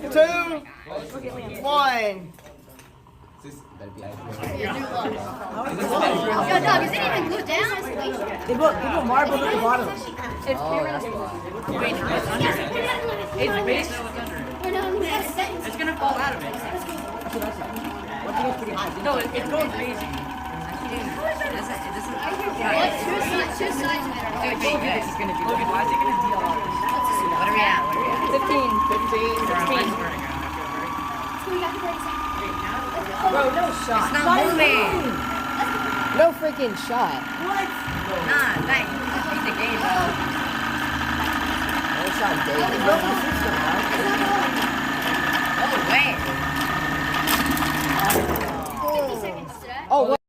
2, 1. Yo, dog, is it even glued down? They put marbles at the bottom. It's based. It's gonna fall out of it. No, it's going crazy. Two sides of it are This is gonna be. Logan, why is it gonna be all? What are we at? 15, 16. Bro, no shot. It's not moving. No freaking shot. Nah, thank you. Beat the game, bro. No shot, David. Oh, wait. 50 seconds. Oh, what?